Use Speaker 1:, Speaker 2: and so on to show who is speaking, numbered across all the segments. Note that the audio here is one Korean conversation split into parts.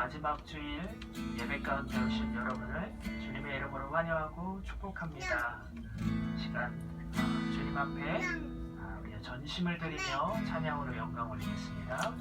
Speaker 1: 마지막 주일 예배 가운데 오신 여러분을 주님의 이름으로 환영하고 축복합니다. 시간 주님 앞에 우리의 전심을 드리며 찬양으로 영광 올리겠습니다.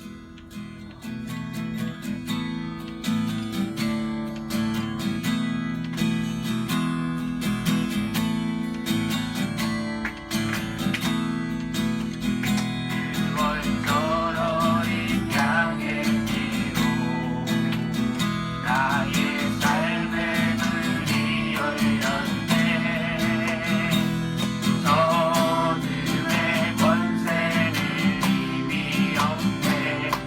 Speaker 2: 어둠의 권세를 힘이 없네.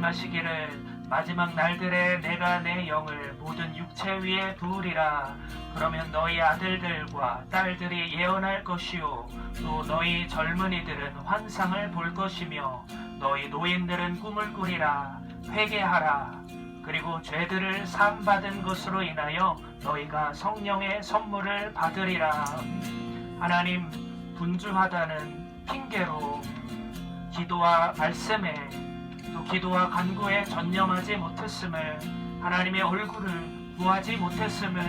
Speaker 1: 말씀하시기를 마지막 날들에 내가 내 영을 모든 육체 위에 부으리라. 그러면 너희 아들들과 딸들이 예언할 것이요 또 너희 젊은이들은 환상을 볼 것이며 너희 노인들은 꿈을 꾸리라. 회개하라. 그리고 죄들을 사함받은 것으로 인하여 너희가 성령의 선물을 받으리라. 하나님, 분주하다는 핑계로 기도와 말씀에 또 기도와 간구에 전념하지 못했음을, 하나님의 얼굴을 구하지 못했음을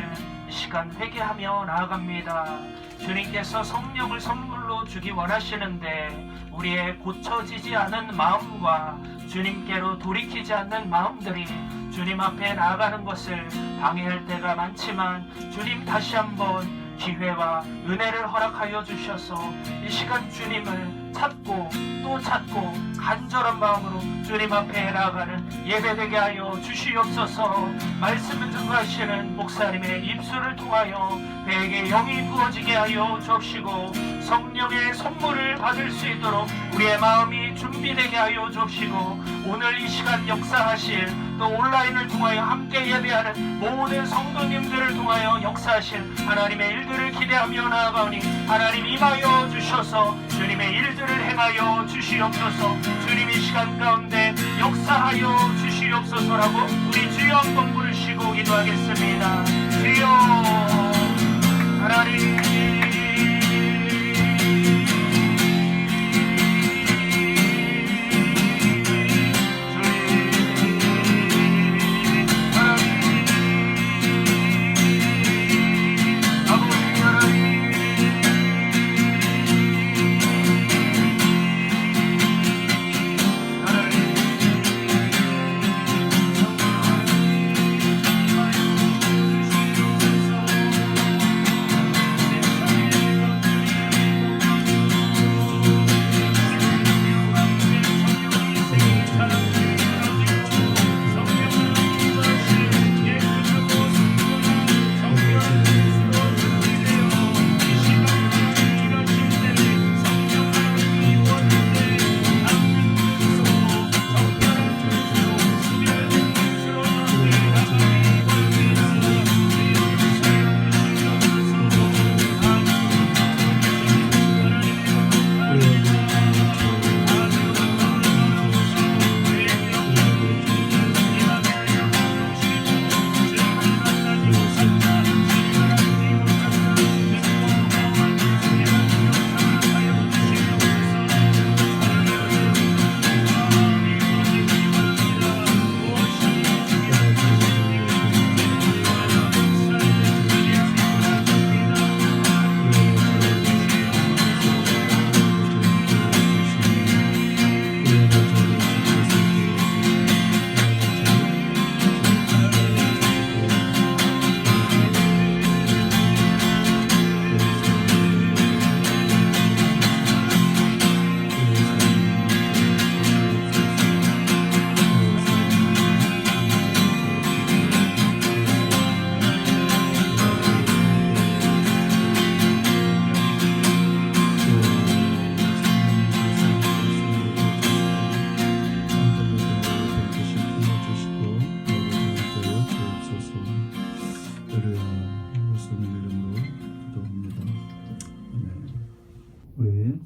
Speaker 1: 이 시간 회개하며 나아갑니다. 주님께서 성령을 선물로 주기 원하시는데 우리의 고쳐지지 않은 마음과 주님께로 돌이키지 않는 마음들이 주님 앞에 나아가는 것을 방해할 때가 많지만, 주님 다시 한번 기회와 은혜를 허락하여 주셔서 이 시간 주님을 찾고 또 찾고 간절한 마음으로 주님 앞에 나아가는 예배되게 하여 주시옵소서. 말씀을 증거하시는 목사님의 입술을 통하여 배에게 영이 부어지게 하여 주옵시고 성령의 선물을 받을 수 있도록 우리의 마음이 준비되게 하여 주옵시고, 오늘 이 시간 역사하실 또 온라인을 통하여 함께 예배하는 모든 성도님들을 통하여 역사하실 하나님의 일들을 기대하며 나아가오니 하나님 임하여 주셔서 주님의 일들을 행하여 주시옵소서. 주님 이 시간 가운데 역사하여 주시옵소서라고 우리 주여 한번 부르시고 기도하겠습니다. 주여 하나님,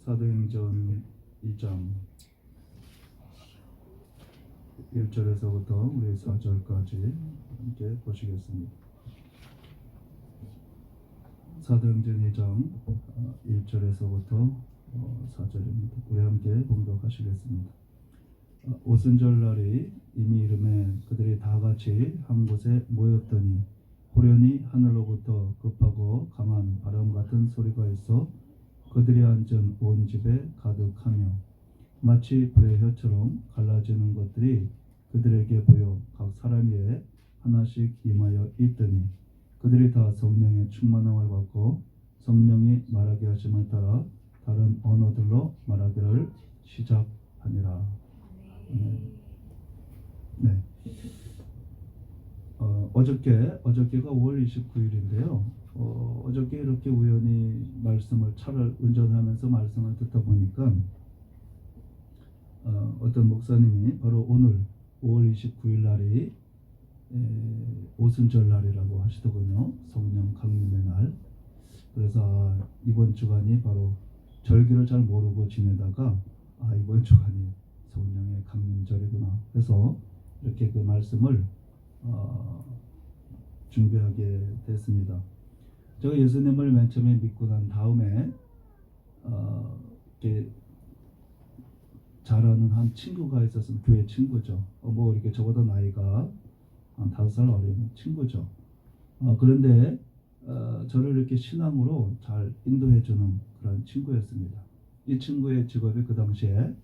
Speaker 2: 사도행전 2장 1절에서부터 우리 4절까지 함께 보시겠습니다. 사도행전 2장 1절에서부터 4절입니다. 우리 함께 봉독하시겠습니다. 오순절날이 이미 이름에 그들이 다 같이 한 곳에 모였더니 호련히 하늘로부터 급하고 강한 바람 같은 소리가 있어 그들이 앉은 온 집에 가득하며 마치 불의 혀처럼 갈라지는 것들이 그들에게 보여 각 사람 위에 하나씩 임하여 있더니 그들이 다 성령의 충만함을 받고 성령이 말하게 하심을 따라 다른 언어들로 말하기를 시작하니라. 네. 어저께가 5월 29일인데요. 어저께 이렇게 우연히 차를 운전하면서 말씀을 듣다 보니까 어떤 목사님이 바로 오늘 5월 29일 날이 오순절 날이라고 하시더군요. 성령 강림의 날. 그래서 이번 주간이 바로 절기를 잘 모르고 지내다가 이번 주간이 성령의 강림절이구나 해서 이렇게 그 말씀을 준비하게 됐습니다. 제가 예수님을 맨 처음에 믿고 난 다음에 이렇게 잘 아는 한 친구가 있었으면 교회 친구죠. 뭐 이렇게 저보다 나이가 한 5살 어린 친구죠. 그런데 저를 이렇게 신앙으로 잘 인도해주는 그런 친구였습니다. 이 친구의 직업이 그 당시에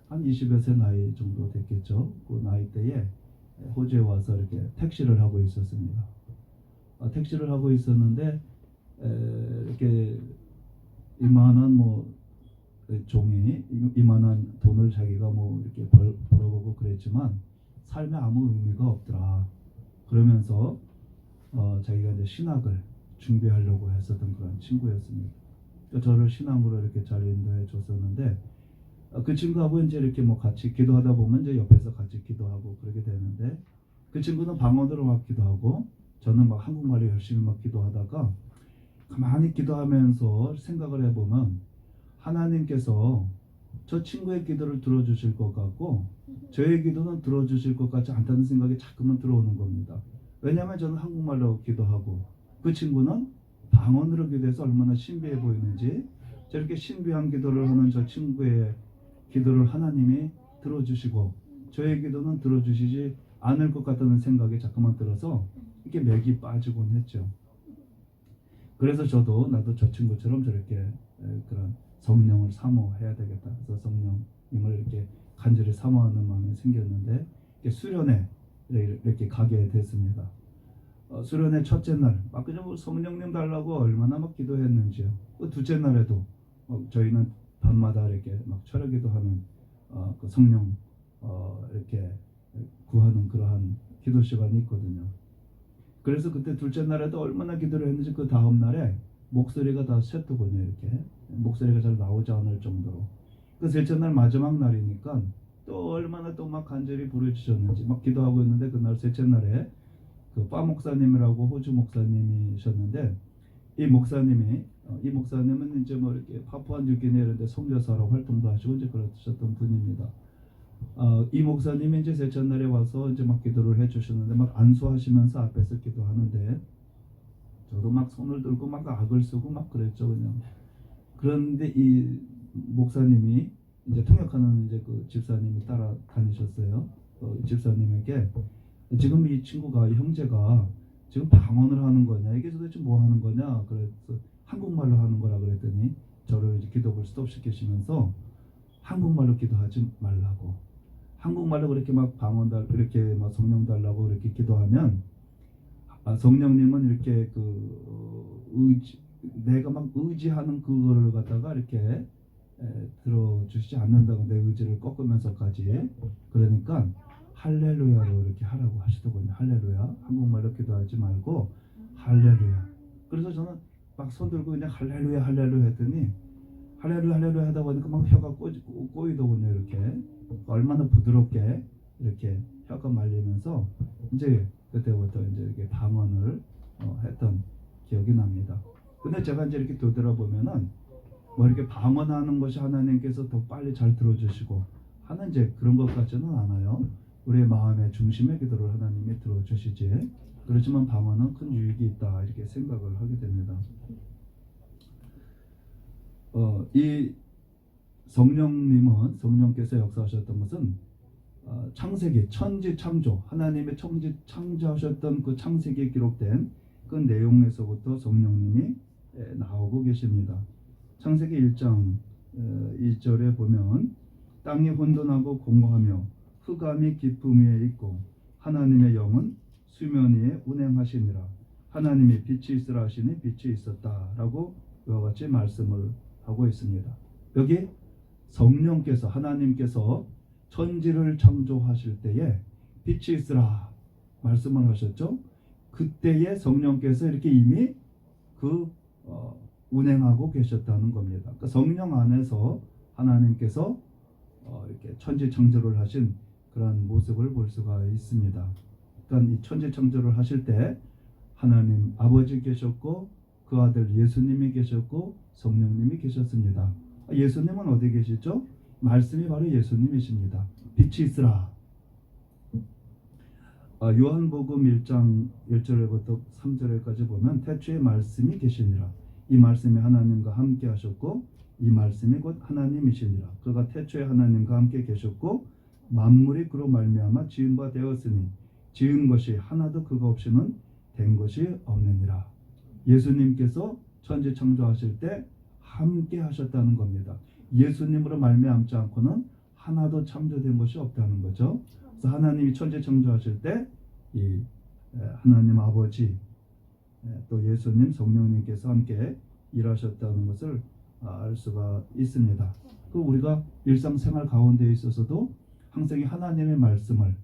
Speaker 2: 한 20여 세 나이 정도 됐겠죠. 그 나이 때에 호주에 와서 이렇게 택시를 하고 있었습니다. 택시를 하고 있었는데 이렇게 이만한 뭐 종이 이만한 돈을 자기가 뭐 이렇게 벌어보고 그랬지만 삶에 아무 의미가 없더라. 그러면서 자기가 이제 신학을 준비하려고 했었던 그런 친구였습니다. 그러니까 저를 신앙으로 이렇게 잘 인도해 줬었는데 그 친구하고 이제 이렇게 뭐 같이 기도하다 보면 이제 옆에서 같이 기도하고 그러게 되는데 그 친구는 방언으로 막 기도하고 저는 막 한국말로 열심히 막 기도하다가 가만히 기도하면서 생각을 해보면 하나님께서 저 친구의 기도를 들어주실 것 같고 저의 기도는 들어주실 것 같지 않다는 생각이 자꾸만 들어오는 겁니다. 왜냐하면 저는 한국말로 기도하고 그 친구는 방언으로 기도해서 얼마나 신비해 보이는지 저렇게 신비한 기도를 하는 저 친구의 기도를 하나님이 들어주시고 저의 기도는 들어주시지 않을 것 같다는 생각이 자꾸만 들어서 이렇게 맥이 빠지곤 했죠. 그래서 나도 저 친구처럼 저렇게 그런 성령을 사모해야 되겠다. 그래서 성령님을 이렇게 간절히 사모하는 마음이 생겼는데 수련회 이렇게 가게 됐습니다. 수련회 첫째 날 막 그냥 성령님 달라고 얼마나 막 기도했는지요. 그 둘째 날에도 저희는 밤마다 이렇게 막 철야기도 하는 그 성령 이렇게 구하는 그러한 기도 시간이 있거든요. 그래서 그때 둘째 날에도 얼마나 기도를 했는지 그 다음 날에 목소리가 다 샜더군요. 이렇게 목소리가 잘 나오지 않을 정도로. 그 셋째 날 마지막 날이니까 또 얼마나 또 막 간절히 부르짖었는지 막 기도하고 있는데 그날 셋째 날에 그 빠 목사님이라고 호주 목사님이셨는데 이 목사님은 이제 뭐 이렇게 파푸아뉴기니 이런 데 선교사로 활동도 하시고 이제 그러셨던 분입니다. 이 목사님이 이제 셋째 날에 와서 이제 막 기도를 해주셨는데 막 안수하시면서 앞에서 기도하는데 저도 막 손을 들고 막 악을 쓰고 막 그랬죠 그냥. 그런데 이 목사님이 이제 통역하는 이제 그 집사님이 따라다니셨어요. 집사님에게 지금 이 친구가 이 형제가 지금 방언을 하는 거냐 이게 도대체 뭐 하는 거냐 그래서 한국말로 하는 거라 그랬더니 저를 이제 기도를 스톱시키시면서 한국말로 기도하지 말라고 한국말로 그렇게 막 방언 이렇게 막 성령 달라고 이렇게 기도하면 성령님은 이렇게 내가 막 의지하는 그거를 갖다가 이렇게 들어주시지 않는다고 내 의지를 꺾으면서까지 그러니까 할렐루야로 이렇게 하라고 하시더군요. 할렐루야. 한국말로 기도하지 말고 할렐루야. 그래서 저는 막 손 들고 그냥 할렐루야 할렐루야 했더니 할렐루야 하다 보니까 막 혀가 꼬이더군요. 이렇게 얼마나 부드럽게 이렇게 혀가 말리면서 이제 그때부터 이제 이렇게 방언을 했던 기억이 납니다. 근데 제가 이제 이렇게 되돌아보면은 뭐 이렇게 방언하는 것이 하나님께서 더 빨리 잘 들어주시고 하는 이제 그런 것 같지는 않아요. 우리의 마음의 중심의 기도를 하나님이 들어주시지. 그렇지만 방언은 큰 유익이 있다 이렇게 생각을 하게 됩니다. 이 성령께서 역사하셨던 것은 창세기 천지 창조 하나님의 천지 창조하셨던 그 창세기에 기록된 그 내용에서부터 성령님이 나오고 계십니다. 창세기 1장 1절에 보면 땅이 혼돈하고 공허하며 흑암이 깊음 위에 있고 하나님의 영은 수면 위에 운행하시니라. 하나님이 빛이 있으라 하시니 빛이 있었다라고 이와 같이 말씀을 하고 있습니다. 여기 성령께서 하나님께서 천지를 창조하실 때에 빛이 있으라 말씀을 하셨죠. 그때에 성령께서 이렇게 이미 운행하고 계셨다는 겁니다. 그러니까 성령 안에서 하나님께서 이렇게 천지 창조를 하신 그런 모습을 볼 수가 있습니다. 그러니까 이 천지창조를 하실 때 하나님 아버지 계셨고 그 아들 예수님이 계셨고 성령님이 계셨습니다. 예수님은 어디 계시죠? 말씀이 바로 예수님이십니다. 빛이 있으라. 요한복음 1장 1절부터 3절까지 보면 태초에 말씀이 계시니라. 이 말씀이 하나님과 함께 하셨고 이 말씀이 곧 하나님이시니라. 그가 태초에 하나님과 함께 계셨고 만물이 그로 말미암아 지은 바 되었으니 지은 것이 하나도 그가 없이는 된 것이 없느니라. 예수님께서 천지 창조하실 때 함께 하셨다는 겁니다. 예수님으로 말미암지 않고는 하나도 창조된 것이 없다는 거죠. 그래서 하나님이 천지 창조하실 때 이 하나님 아버지 또 예수님 성령님께서 함께 일하셨다는 것을 알 수가 있습니다. 그 우리가 일상생활 가운데 있어서도 항상 이 하나님의 말씀을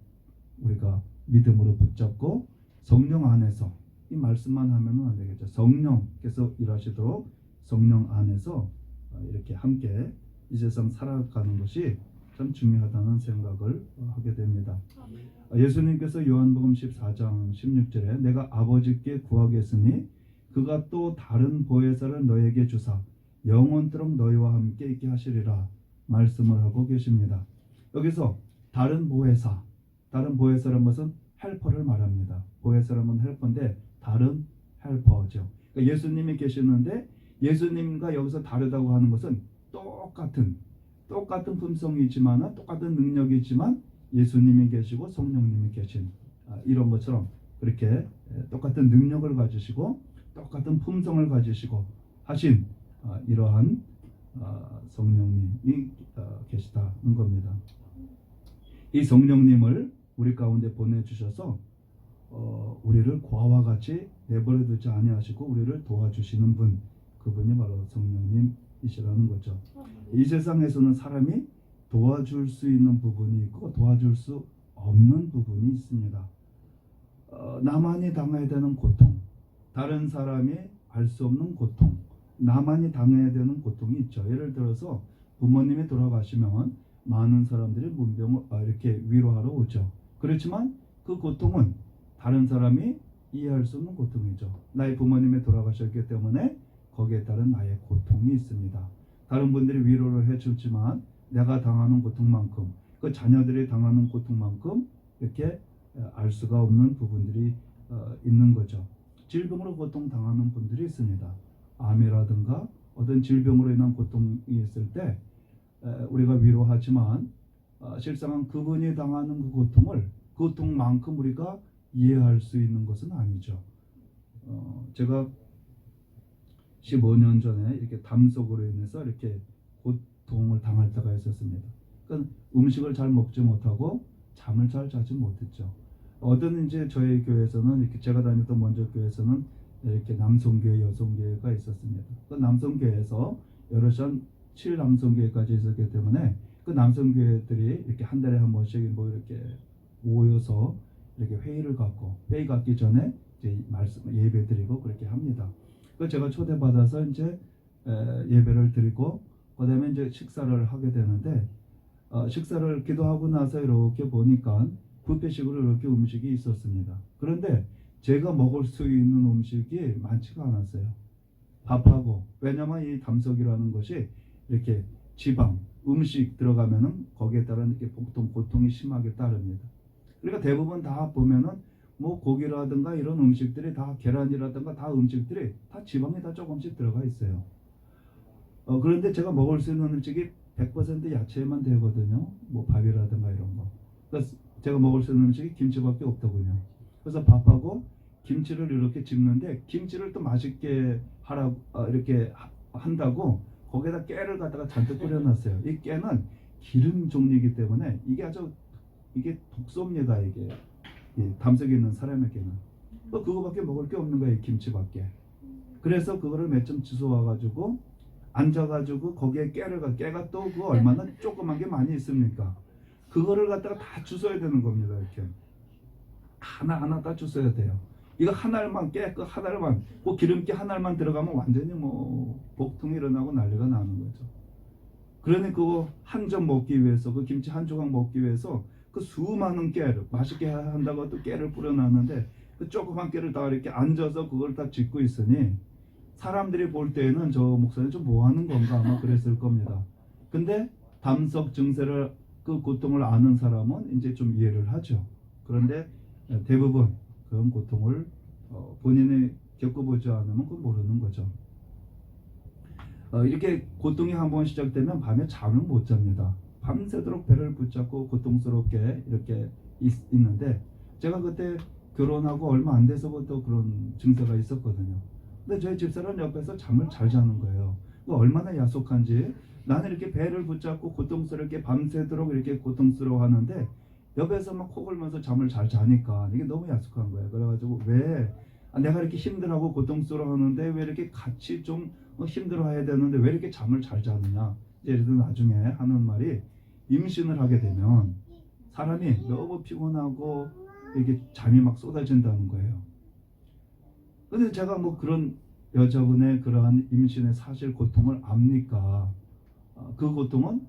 Speaker 2: 우리가 믿음으로 붙잡고 성령 안에서 이 말씀만 하면은 안 되겠죠. 성령께서 일하시도록 성령 안에서 이렇게 함께 이 세상 살아가는 것이 참 중요하다는 생각을 하게 됩니다. 예수님께서 요한복음 14장 16절에 내가 아버지께 구하겠으니 그가 또 다른 보혜사를 너에게 주사 영원토록 너희와 함께 있게 하시리라 말씀을 하고 계십니다. 여기서 다른 보혜사란 것은 헬퍼를 말합니다. 보혜사라는 헬퍼인데 다른 헬퍼죠. 그러니까 예수님이 계시는데 예수님과 여기서 다르다고 하는 것은 똑같은 품성이지만 똑같은 능력이지만 예수님이 계시고 성령님이 계신 이런 것처럼 그렇게 똑같은 능력을 가지시고 똑같은 품성을 가지시고 하신 이러한 성령님이 계시다는 겁니다. 이 성령님을 우리 가운데 보내주셔서 우리를 고아와 같이 내버려 두지 아니하시고 우리를 도와주시는 분, 그분이 바로 성령님이시라는 거죠. 이 세상에서는 사람이 도와줄 수 있는 부분이 있고 도와줄 수 없는 부분이 있습니다. 나만이 당해야 되는 고통, 다른 사람이 알 수 없는 고통, 나만이 당해야 되는 고통이 있죠. 예를 들어서 부모님이 돌아가시면 많은 사람들이 문병을 이렇게 위로하러 오죠. 그렇지만 그 고통은 다른 사람이 이해할 수 없는 고통이죠. 나의 부모님이 돌아가셨기 때문에 거기에 따른 나의 고통이 있습니다. 다른 분들이 위로를 해주지만 내가 당하는 고통만큼 그 자녀들이 당하는 고통만큼 이렇게 알 수가 없는 부분들이 있는 거죠. 질병으로 고통당하는 분들이 있습니다. 암이라든가 어떤 질병으로 인한 고통이 있을 때 우리가 위로하지만 실상은 그분이 당하는 그 고통만큼 우리가 이해할 수 있는 것은 아니죠. 제가 15년 전에 이렇게 담속으로 인해서 이렇게 고통을 당할 때가 있었습니다. 그러니까 음식을 잘 먹지 못하고 잠을 잘 자지 못했죠. 어떤 이제 저희 교회에서는 이렇게 제가 다녔던 먼저 교회에서는 이렇게 남성교회, 여성교회가 있었습니다. 그 남성교회에서 여럿이 한 7남성교회까지 있었기 때문에 그 남성교회들이 이렇게 한 달에 한 번씩 뭐 이렇게 모여서 이렇게 회의를 갖고 회의 갖기 전에 이제 예배 드리고 그렇게 합니다. 그 제가 초대받아서 이제 예배를 드리고 그다음에 이제 식사를 하게 되는데 식사를 기도하고 나서 이렇게 보니까 뷔페식으로 이렇게 음식이 있었습니다. 그런데 제가 먹을 수 있는 음식이 많지가 않았어요. 밥하고 왜냐면 이 담석이라는 것이 이렇게 지방, 음식 들어가면은 거기에 따른 이렇게 보통 고통이 심하게 따릅니다. 그러니까 대부분 다 보면은 뭐 고기라든가 이런 음식들이 다 계란이라든가 다 음식들이 다 지방이 다 조금씩 들어가 있어요. 그런데 제가 먹을 수 있는 음식이 100% 야채만 되거든요. 뭐 밥이라든가 이런 거. 그래서 제가 먹을 수 있는 음식이 김치밖에 없더군요. 그래서 밥하고 김치를 이렇게 집는데 김치를 또 맛있게 하라고 이렇게 한다고 거기에다 깨를 갖다가 잔뜩 뿌려놨어요. 이 깨는 기름 종류이기 때문에 이게 독소입니다. 이게 담석에 있는 사람에게는 그거밖에 먹을 게 없는 거예요. 김치밖에. 그래서 그거를 몇 점 주워와가지고 앉아가지고 거기에 깨가 또 그 얼마나 조그만 게 많이 있습니까? 그거를 갖다가 다 주워야 되는 겁니다. 이렇게 하나하나 다 주워야 돼요. 이거 하나만 그 하나만 그 기름기 하나만 들어가면 완전히 뭐 복통이 일어나고 난리가 나는 거죠. 그러니 그거 한 점 먹기 위해서 그 김치 한 조각 먹기 위해서 그 수많은 깨를 맛있게 한다고 또 깨를 뿌려놨는데 그 조그만 깨를 다 이렇게 앉아서 그걸 다 짚고 있으니 사람들이 볼 때에는 저 목사님 좀 뭐 하는 건가 아마 그랬을 겁니다. 근데 담석 증세를 그 고통을 아는 사람은 이제 좀 이해를 하죠. 그런데 대부분 그런 고통을 본인이 겪어보지 않으면 그건 모르는 거죠. 이렇게 고통이 한번 시작되면 밤에 잠을 못 잡니다. 밤새도록 배를 붙잡고 고통스럽게 이렇게 있는데 제가 그때 결혼하고 얼마 안 돼서부터 그런 증세가 있었거든요. 근데 저희 집사람 옆에서 잠을 잘 자는 거예요. 얼마나 야속한지. 나는 이렇게 배를 붙잡고 고통스럽게 밤새도록 이렇게 고통스러워하는데 옆에서 막 코 골면서 잠을 잘 자니까 이게 너무 야속한 거예요. 그래가지고 왜 내가 이렇게 힘들어하고 고통스러워하는데 왜 이렇게 같이 좀 힘들어해야 되는데 왜 이렇게 잠을 잘 자느냐. 예를 들어 나중에 하는 말이 임신을 하게 되면 사람이 너무 피곤하고 이게 잠이 막 쏟아진다는 거예요. 근데 제가 뭐 그런 여자분의 그러한 임신의 사실 고통을 압니까? 그 고통은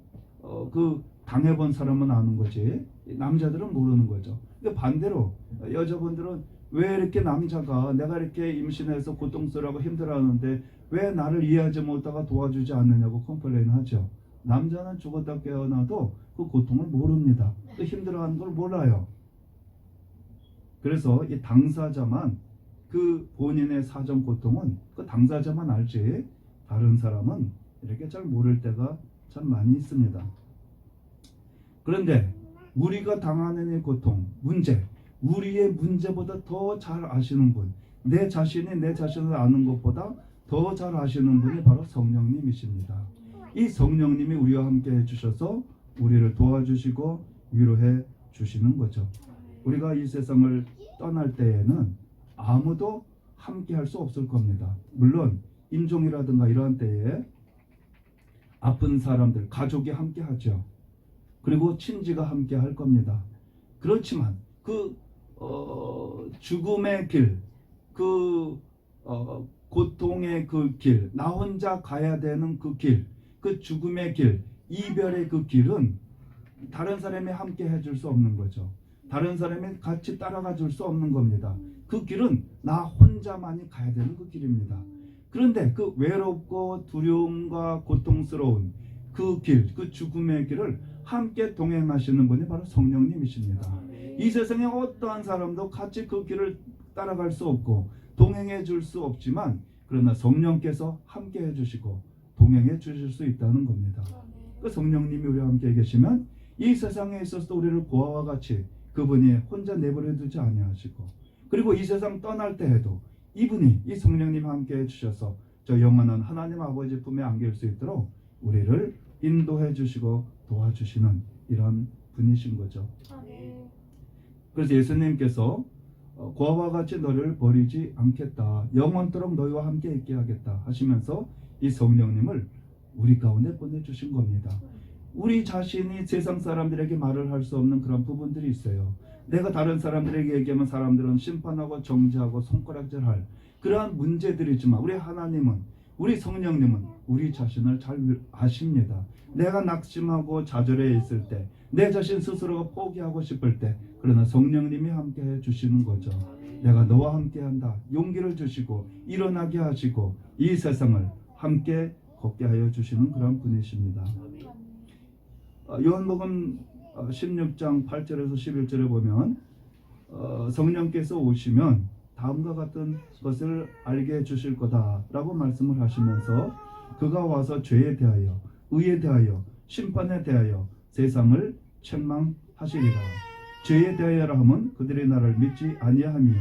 Speaker 2: 그 당해본 사람은 아는 거지 남자들은 모르는 거죠. 근데 반대로 여자분들은 왜 이렇게 남자가 내가 이렇게 임신해서 고통스러워하고 힘들어하는데 왜 나를 이해하지 못하고 도와주지 않느냐고 컴플레인 하죠. 남자는 죽었다 깨어나도 그 고통을 모릅니다. 또 힘들어하는 걸 몰라요. 그래서 이 당사자만 그 본인의 사정 고통은 그 당사자만 알지 다른 사람은 이렇게 잘 모를 때가 참 많이 있습니다. 그런데 우리가 당하는 이 고통, 문제, 우리의 문제보다 더 잘 아시는 분, 내 자신이 내 자신을 아는 것보다 더 잘 아시는 분이 바로 성령님이십니다. 이 성령님이 우리와 함께 해주셔서 우리를 도와주시고 위로해 주시는 거죠. 우리가 이 세상을 떠날 때에는 아무도 함께 할 수 없을 겁니다. 물론 임종이라든가 이러한 때에 아픈 사람들, 가족이 함께 하죠. 그리고 친지가 함께 할 겁니다. 그렇지만 그 죽음의 길, 그 고통의 그 길, 나 혼자 가야 되는 그 길, 그 죽음의 길, 이별의 그 길은 다른 사람이 함께 해줄 수 없는 거죠. 다른 사람이 같이 따라가 줄 수 없는 겁니다. 그 길은 나 혼자만이 가야 되는 그 길입니다. 그런데 그 외롭고 두려움과 고통스러운 그 길, 그 죽음의 길을 함께 동행하시는 분이 바로 성령님이십니다. 이 세상에 어떠한 사람도 같이 그 길을 따라갈 수 없고 동행해 줄 수 없지만 그러나 성령께서 함께 해주시고 동행해 주실 수 있다는 겁니다. 그 성령님이 우리와 함께 계시면 이 세상에 있어서 우리를 고아와 같이 그분이 혼자 내버려 두지 아니하시고 그리고 이 세상 떠날 때 해도 이분이 이 성령님 함께 해주셔서 저 영원한 하나님 아버지 품에 안길 수 있도록 우리를 인도해 주시고 도와주시는 이런 분이신 거죠. 그래서 예수님께서 고아와 같이 너를 버리지 않겠다, 영원토록 너희와 함께 있게 하겠다 하시면서 이 성령님을 우리 가운데 보내주신 겁니다. 우리 자신이 세상 사람들에게 말을 할 수 없는 그런 부분들이 있어요. 내가 다른 사람들에게 얘기하면 사람들은 심판하고 정죄하고 손가락질할 그러한 문제들이지만 우리 하나님은, 우리 성령님은 우리 자신을 잘 아십니다. 내가 낙심하고 좌절해 있을 때, 내 자신 스스로가 포기하고 싶을 때, 그러나 성령님이 함께 해주시는 거죠. 내가 너와 함께 한다, 용기를 주시고 일어나게 하시고 이 세상을 함께 걷게 하여 주시는 그런 분이십니다. 요한복음 16장 8절에서 11절에 보면 성령께서 오시면 다음과 같은 것을 알게 해주실 거다라고 말씀을 하시면서 그가 와서 죄에 대하여, 의에 대하여, 심판에 대하여 세상을 책망하시리라. 죄에 대하여라 함은 그들이 나를 믿지 아니하며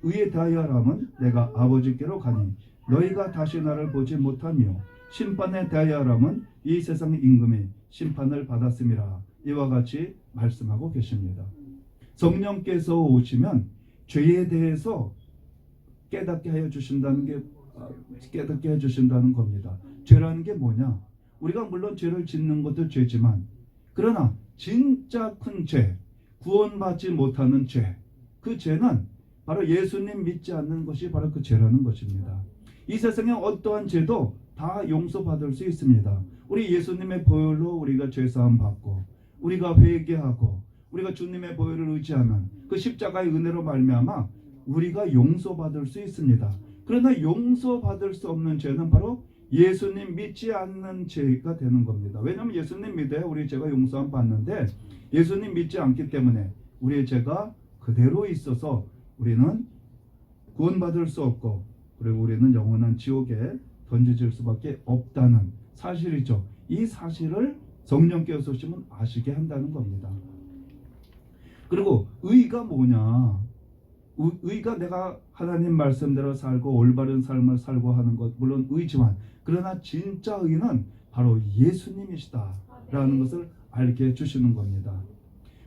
Speaker 2: 의에 대하여라 함은 내가 아버지께로 가니 너희가 다시 나를 보지 못하며 심판에 대하여라 함은 이 세상의 임금이 심판을 받았음이라. 이와 같이 말씀하고 계십니다. 성령께서 오시면 죄에 대해서 깨닫게 하여 주신다는 게 깨닫게 해 주신다는 겁니다. 죄라는 게 뭐냐? 우리가 물론 죄를 짓는 것도 죄지만 그러나 진짜 큰 죄, 구원받지 못하는 죄, 그 죄는 바로 예수님 믿지 않는 것이 바로 그 죄라는 것입니다. 이 세상에 어떠한 죄도 다 용서받을 수 있습니다. 우리 예수님의 보혈로 우리가 죄사함 받고 우리가 회개하고 우리가 주님의 보혈을 의지하면 그 십자가의 은혜로 말미암아 우리가 용서받을 수 있습니다. 그러나 용서받을 수 없는 죄는 바로 예수님 믿지 않는 죄가 되는 겁니다. 왜냐하면 예수님 믿어야 우리 죄가 용서함 받는데 예수님 믿지 않기 때문에 우리의 죄가 그대로 있어서 우리는 구원받을 수 없고 그리고 우리는 영원한 지옥에 던져질 수밖에 없다는 사실이죠. 이 사실을 성령께서 오시면 아시게 한다는 겁니다. 그리고 의가 뭐냐? 의가 내가 하나님 말씀대로 살고 올바른 삶을 살고 하는 것 물론 의지만 그러나 진짜 의는 바로 예수님이시다라는 것을 알게 해주시는 겁니다.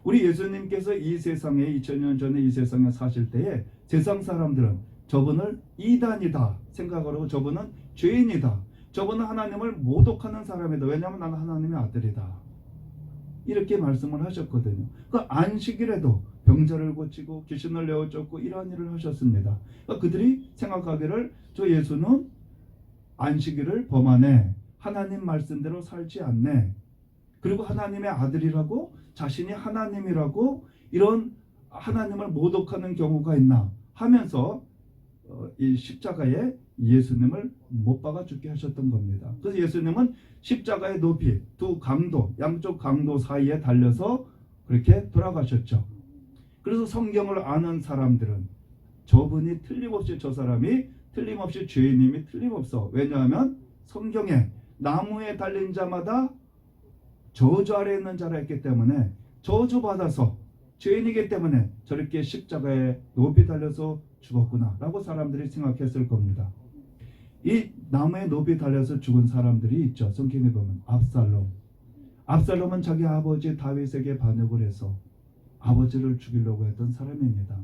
Speaker 2: 우리 예수님께서 이 세상에 2000년 전에 이 세상에 사실 때에 세상 사람들은 저분을 이단이다 생각하고 저분은 죄인이다. 저분은 하나님을 모독하는 사람이다. 왜냐하면 나는 하나님의 아들이다. 이렇게 말씀을 하셨거든요. 그 안식일에도 병자를 고치고 귀신을 내어쫓고 이러한 일을 하셨습니다. 그러니까 그들이 생각하기를 저 예수는 안식일을 범하네. 하나님 말씀대로 살지 않네. 그리고 하나님의 아들이라고 자신이 하나님이라고 이런 하나님을 모독하는 경우가 있나 하면서 이 십자가에 예수님을 못 박아 죽게 하셨던 겁니다. 그래서 예수님은 십자가의 높이 두 강도 양쪽 강도 사이에 달려서 그렇게 돌아가셨죠. 그래서 성경을 아는 사람들은 저분이 틀림없이 저 사람이 틀림없이 죄인임이 틀림없어. 왜냐하면 성경에 나무에 달린 자마다 저주 아래 있는 자라 했기 때문에 저주받아서 죄인이기 때문에 저렇게 십자가에 높이 달려서 죽었구나 라고 사람들이 생각했을 겁니다. 이 나무에 높이 달려서 죽은 사람들이 있죠. 성경에 보면 압살롬은 자기 아버지 다윗에게 반역을 해서 아버지를 죽이려고 했던 사람입니다.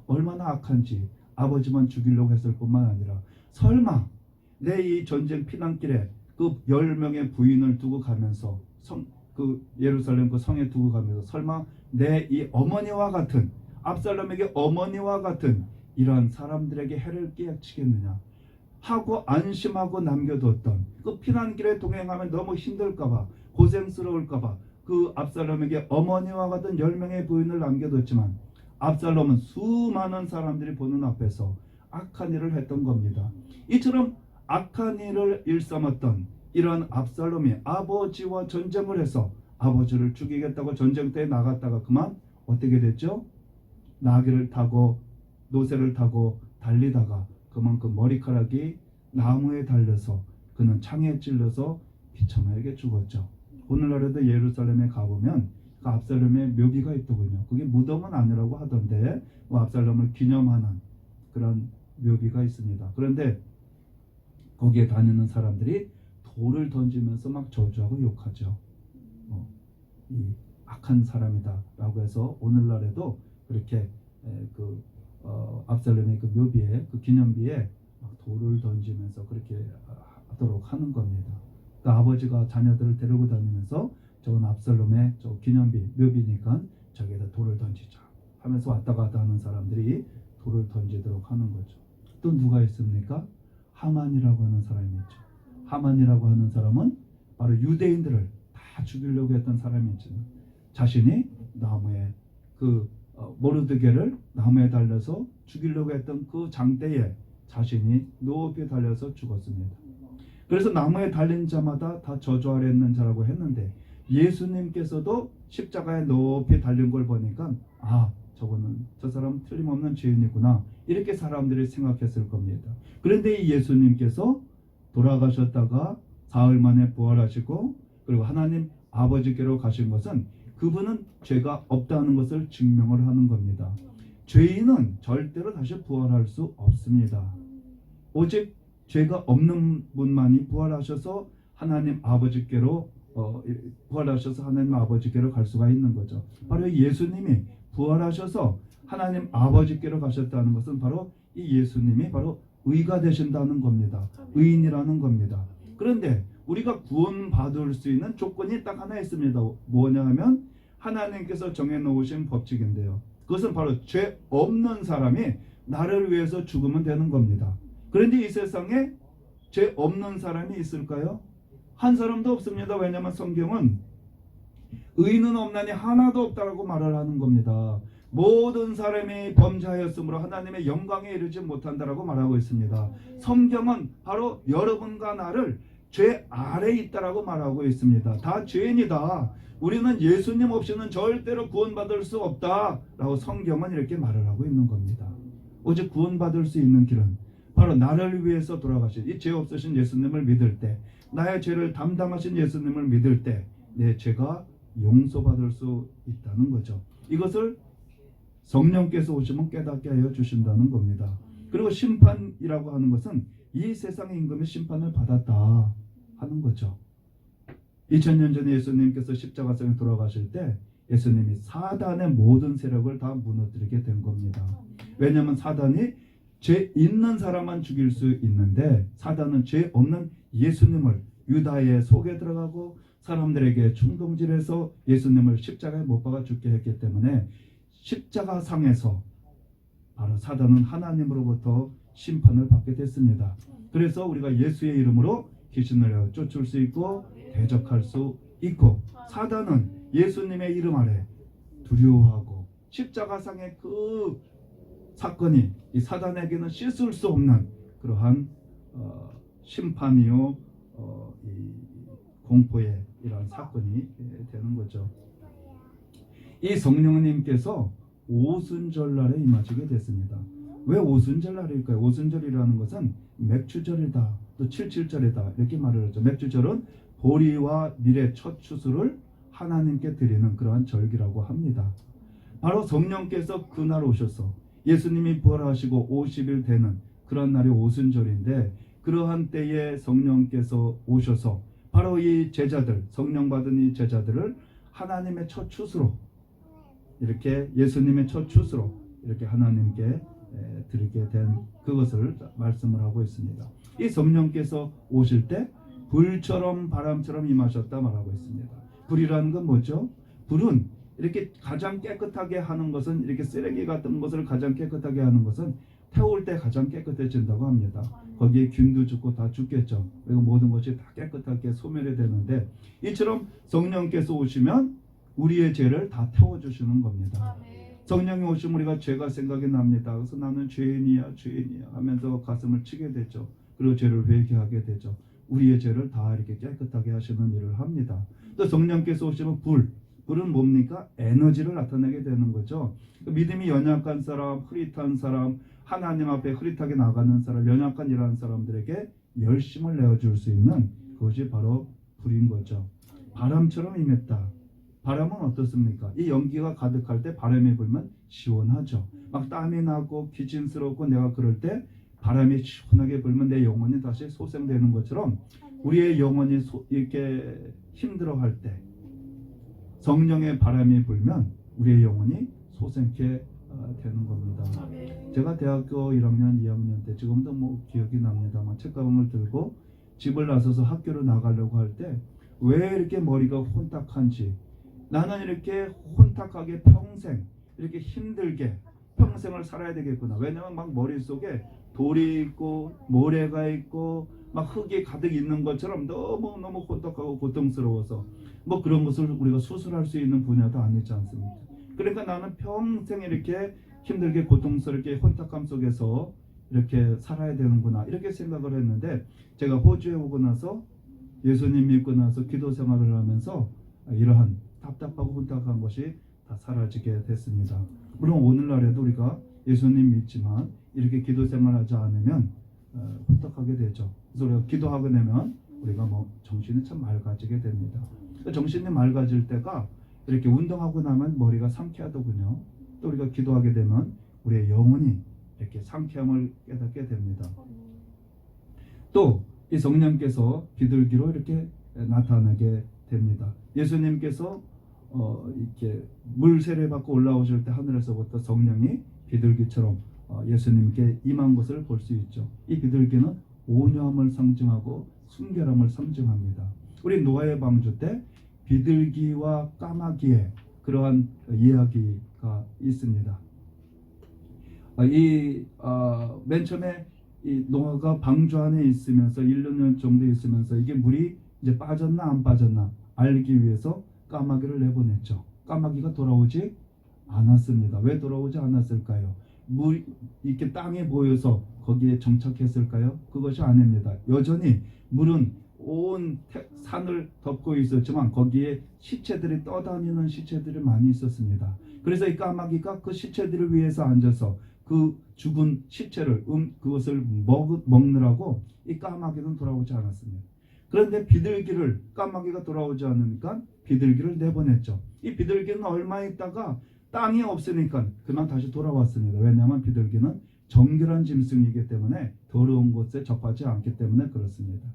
Speaker 2: 얼마나 악한지 아버지만 죽이려고 했을 뿐만 아니라 설마 내 이 전쟁 피난길에 그 10명의 부인을 두고 가면서 그 예루살렘 그 성에 두고 가면서 설마 내 이 어머니와 같은 압살롬에게 어머니와 같은 이러한 사람들에게 해를 끼치겠느냐 하고 안심하고 남겨뒀던 그 피난길에 동행하면 너무 힘들까봐 고생스러울까봐 그 압살롬에게 어머니와 같은 10명의 부인을 남겨뒀지만 압살롬은 수많은 사람들이 보는 앞에서 악한 일을 했던 겁니다. 이처럼 악한 일을 일삼았던 이러한 압살롬이 아버지와 전쟁을 해서 아버지를 죽이겠다고 전쟁터에 나갔다가 그만 어떻게 됐죠? 나귀를 타고 노새를 타고 달리다가 그만큼 머리카락이 나무에 달려서 그는 창에 찔려서 비참하게 죽었죠. 오늘날에도 예루살렘에 가보면 그 압살롬의 묘비가 있더군요. 그게 무덤은 아니라고 하던데 압살롬을 기념하는 그런 묘비가 있습니다. 그런데 거기에 다니는 사람들이 돌을 던지면서 막 저주하고 욕하죠. 이 악한 사람이다 라고 해서 오늘날에도 그렇게 압살롬의 그 묘비에 그 기념비에 막 돌을 던지면서 그렇게 하도록 하는 겁니다. 그 아버지가 자녀들을 데리고 다니면서 저건 압살롬의 저 기념비 묘비니까 저기에다 돌을 던지자 하면서 왔다 갔다 하는 사람들이 돌을 던지도록 하는 거죠. 또 누가 있습니까? 하만이라고 하는 사람이 있죠. 하만이라고 하는 사람은 바로 유대인들을 다 죽이려고 했던 사람이지만 자신이 나무에 모르드게를 나무에 달려서 죽이려고 했던 그 장대에 자신이 높이 달려서 죽었습니다. 그래서 나무에 달린 자마다 다 저주 아래 있는 자라고 했는데 예수님께서도 십자가에 높이 달린 걸 보니까 저 사람은 틀림없는 죄인이구나 이렇게 사람들이 생각했을 겁니다. 그런데 이 예수님께서 돌아가셨다가 사흘 만에 부활하시고 그리고 하나님 아버지께로 가신 것은 그분은 죄가 없다는 것을 증명을 하는 겁니다. 죄인은 절대로 다시 부활할 수 없습니다. 오직 죄가 없는 분만이 부활하셔서 하나님 아버지께로 갈 수가 있는 거죠. 바로 예수님이 부활하셔서 하나님 아버지께로 가셨다는 것은 바로 이 예수님이 바로 의가 되신다는 겁니다. 의인이라는 겁니다. 그런데 우리가 구원받을 수 있는 조건이 딱 하나 있습니다. 뭐냐 하면 하나님께서 정해놓으신 법칙인데요. 그것은 바로 죄 없는 사람이 나를 위해서 죽으면 되는 겁니다. 그런데 이 세상에 죄 없는 사람이 있을까요? 한 사람도 없습니다. 왜냐하면 성경은 의인은 없나니 하나도 없다라고 말을 하는 겁니다. 모든 사람이 범죄하였으므로 하나님의 영광에 이르지 못한다라고 말하고 있습니다. 성경은 바로 여러분과 나를 죄 아래에 있다라고 말하고 있습니다. 다 죄인이다. 우리는 예수님 없이는 절대로 구원받을 수 없다라고 성경은 이렇게 말을 하고 있는 겁니다. 오직 구원받을 수 있는 길은 바로 나를 위해서 돌아가신 이 죄 없으신 예수님을 믿을 때, 나의 죄를 담당하신 예수님을 믿을 때 내 죄가 용서받을 수 있다는 거죠. 이것을 성령께서 오시면 깨닫게 하여 주신다는 겁니다. 그리고 심판이라고 하는 것은 이 세상의 임금의 심판을 받았다 하는 거죠. 2000년 전에 예수님께서 십자가상에 돌아가실 때 예수님이 사단의 모든 세력을 다 무너뜨리게 된 겁니다. 왜냐하면 사단이 죄 있는 사람만 죽일 수 있는데 사단은 죄 없는 예수님을 유다의 속에 들어가고 사람들에게 충동질해서 예수님을 십자가에 못 박아 죽게 했기 때문에 십자가상에서 바로 사단은 하나님으로부터 심판을 받게 됐습니다. 그래서 우리가 예수의 이름으로 귀신을 쫓을 수 있고 대적할 수 있고, 사단은 예수님의 이름 아래 두려워하고 십자가상의 그 사건이 이 사단에게는 씻을 수 없는 그러한 심판이요 이 공포의 이러한 사건이 되는 거죠. 이 성령님께서 오순절날에 임하시게 됐습니다. 왜 오순절날일까요? 오순절이라는 것은 맥주절이다, 또 칠칠절이다 이렇게 말을 하죠. 맥주절은 보리와 밀의 첫 추수를 하나님께 드리는 그러한 절기라고 합니다. 바로 성령께서 그날 오셔서 예수님이 부활하시고 50일 되는 그런 날이 오순절인데, 그러한 때에 성령께서 오셔서 바로 이 제자들, 성령 받은 이 제자들을 하나님의 첫 추수로 이렇게 예수님의 첫 추수로 이렇게 하나님께 드리게 된 그것을 말씀을 하고 있습니다. 이 성령께서 오실 때 불처럼 바람처럼 임하셨다 말하고 있습니다. 불이라는 건 뭐죠? 불은 이렇게 가장 깨끗하게 하는 것은, 이렇게 쓰레기 같은 것을 가장 깨끗하게 하는 것은 태울 때 가장 깨끗해진다고 합니다. 거기에 균도 죽고 다 죽겠죠. 그리고 모든 것이 다 깨끗하게 소멸이 되는데, 이처럼 성령께서 오시면 우리의 죄를 다 태워주시는 겁니다. 성령이 오시면 우리가 죄가 생각이 납니다. 그래서 나는 죄인이야 하면서 가슴을 치게 되죠. 그리고 죄를 회개하게 되죠. 우리의 죄를 다 이렇게 깨끗하게 하시는 일을 합니다. 또 성령께서 오시면 불은 뭡니까? 에너지를 나타내게 되는 거죠. 믿음이 연약한 사람, 흐릿한 사람, 하나님 앞에 흐릿하게 나가는 사람, 연약한 이러한 사람들에게 열심을 내어줄 수 있는 그것이 바로 불인 거죠. 바람처럼 임했다. 바람은 어떻습니까? 이 연기가 가득할 때 바람이 불면 시원하죠. 막 땀이 나고 기진스럽고 내가 그럴 때 바람이 시원하게 불면 내 영혼이 다시 소생되는 것처럼 우리의 영혼이 이렇게 힘들어할 때 성령의 바람이 불면 우리의 영혼이 소생케 되는 겁니다. 제가 대학교 1학년, 2학년 때, 지금도 뭐 기억이 납니다만, 책가방을 들고 집을 나서서 학교로 나가려고 할 때 왜 이렇게 머리가 혼탁한지, 나는 이렇게 혼탁하게 평생 이렇게 힘들게 평생을 살아야 되겠구나. 왜냐면 막 머릿속에 돌이 있고 모래가 있고 막 흙이 가득 있는 것처럼 너무 혼탁하고 고통스러워서 뭐 그런 것을 우리가 수술할 수 있는 분야도 아니지 않습니까? 그러니까 나는 평생 이렇게 힘들게 고통스럽게 혼탁함 속에서 이렇게 살아야 되는구나 이렇게 생각을 했는데, 제가 호주에 오고 나서 예수님 믿고 나서 기도 생활을 하면서 이러한 답답하고 혼탁한 것이 다 사라지게 됐습니다. 물론 오늘날에도 우리가 예수님 믿지만 이렇게 기도 생활하지 않으면 혼탁하게 되죠. 그래서 우리가 기도하게 되면 우리가 뭐 정신이 참 맑아지게 됩니다. 정신이 맑아질 때가 이렇게 운동하고 나면 머리가 상쾌하더군요. 또 우리가 기도하게 되면 우리의 영혼이 이렇게 상쾌함을 깨닫게 됩니다. 또 이 성령께서 비둘기로 이렇게 나타나게 됩니다. 예수님께서 이렇게 물 세례받고 올라오실 때 하늘에서부터 성령이 비둘기처럼 예수님께 임한 것을 볼 수 있죠. 이 비둘기는 온유함을 상징하고 순결함을 상징합니다. 우리 노아의 방주 때 비둘기와 까마귀의 그러한 이야기가 있습니다. 맨 처음에 이 노아가 방주 안에 있으면서 1년 정도 있으면서 이게 물이 이제 빠졌나 안 빠졌나 알기 위해서 까마귀를 내보냈죠. 까마귀가 돌아오지 않았습니다. 왜 돌아오지 않았을까요? 물 이렇게 땅에 보여서 거기에 정착했을까요? 그것이 아닙니다. 여전히 물은 온 산을 덮고 있었지만 거기에 시체들이 떠다니는 시체들이 많이 있었습니다. 그래서 이 까마귀가 그 시체들을 위해서 앉아서 그 죽은 시체를 그것을 먹느라고 이 까마귀는 돌아오지 않았습니다. 그런데 비둘기를 까마귀가 돌아오지 않으니까 비둘기를 내보냈죠. 이 비둘기는 얼마 있다가 땅이 없으니까 그만 다시 돌아왔습니다. 왜냐하면 비둘기는 정결한 짐승이기 때문에 더러운 곳에 접하지 않기 때문에 그렇습니다.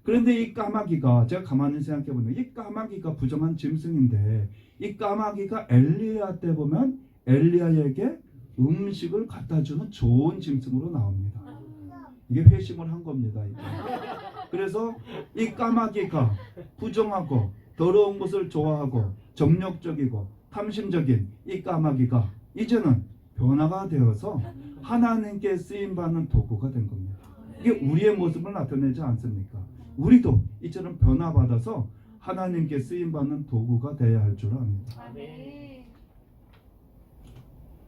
Speaker 2: 그런데 이 까마귀가 제가 가만히 생각해 보면 이 까마귀가 부정한 짐승인데 이 까마귀가 엘리야 때 보면 엘리야에게 음식을 갖다 주는 좋은 짐승으로 나옵니다. 이게 회심을 한 겁니다. 이게. 그래서 이 까마귀가 부정하고 더러운 것을 좋아하고 정력적이고 탐심적인 이 까마귀가 이제는 변화가 되어서 하나님께 쓰임받는 도구가 된 겁니다. 이게 우리의 모습을 나타내지 않습니까? 우리도 이처럼 변화받아서 하나님께 쓰임받는 도구가 되어야 할 줄 압니다.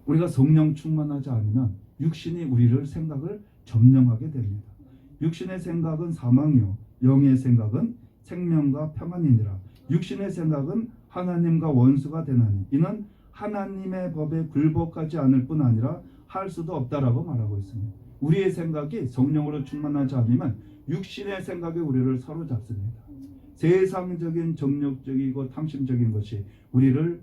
Speaker 2: 우리가 성령 충만하지 않으면 육신이 우리를 생각을 점령하게 됩니다. 육신의 생각은 사망이요 영의 생각은 생명과 평안이니라. 육신의 생각은 하나님과 원수가 되나니 이는 하나님의 법에 굴복하지 않을 뿐 아니라 할 수도 없다라고 말하고 있습니다. 우리의 생각이 성령으로 충만하지 않으면 육신의 생각이 우리를 사로잡습니다. 세상적인 정력적이고 탐심적인 것이 우리를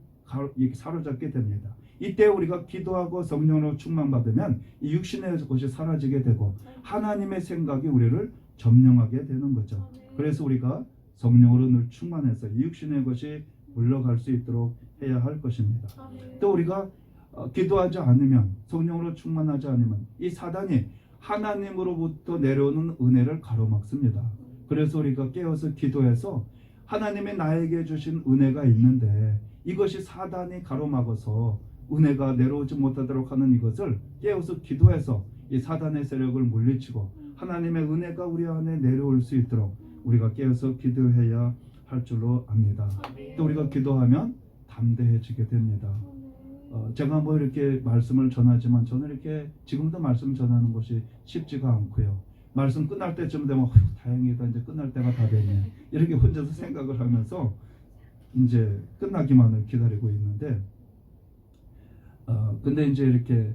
Speaker 2: 사로잡게 됩니다. 이때 우리가 기도하고 성령으로 충만받으면 이 육신의 것이 사라지게 되고 하나님의 생각이 우리를 점령하게 되는 거죠. 그래서 우리가 성령으로 늘 충만해서 이 육신의 것이 물러갈 수 있도록 해야 할 것입니다. 또 우리가 기도하지 않으면 성령으로 충만하지 않으면 이 사단이 하나님으로부터 내려오는 은혜를 가로막습니다. 그래서 우리가 깨어서 기도해서 하나님이 나에게 주신 은혜가 있는데 이것이 사단이 가로막아서 은혜가 내려오지 못하도록 하는 이것을 깨어서 기도해서 이 사단의 세력을 물리치고 하나님의 은혜가 우리 안에 내려올 수 있도록 우리가 깨어서 기도해야 할 줄로 압니다. 또 우리가 기도하면 담대해지게 됩니다. 제가 뭐 이렇게 말씀을 전하지만 저는 이렇게 지금도 말씀 전하는 것이 쉽지가 않고요. 말씀 끝날 때쯤 되면 다행이다 이제 끝날 때가 다 됐네 이렇게 혼자서 생각을 하면서 이제 끝나기만을 기다리고 있는데 근데 이제 이렇게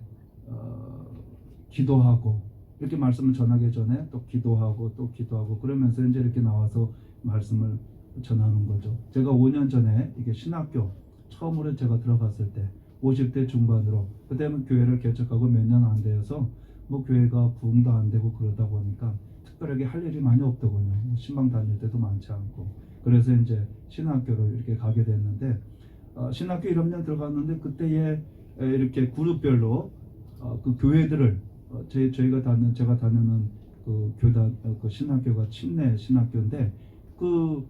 Speaker 2: 기도하고 이렇게 말씀을 전하기 전에 또 기도하고 그러면서 이제 이렇게 나와서 말씀을 전하는 거죠. 제가 5년 전에 이게 신학교 처음으로 제가 들어갔을 때 50대 중반으로 그때는 교회를 개척하고 몇 년 안 되어서 뭐 교회가 부흥도 안 되고 그러다 보니까 특별하게 할 일이 많이 없더군요. 신방 다닐 때도 많지 않고 그래서 이제 신학교를 이렇게 가게 됐는데 신학교 1학년 들어갔는데 그때에 이렇게 그룹별로 그 교회들을 제가 다니는 그 교단 그 신학교가 침례 신학교인데 그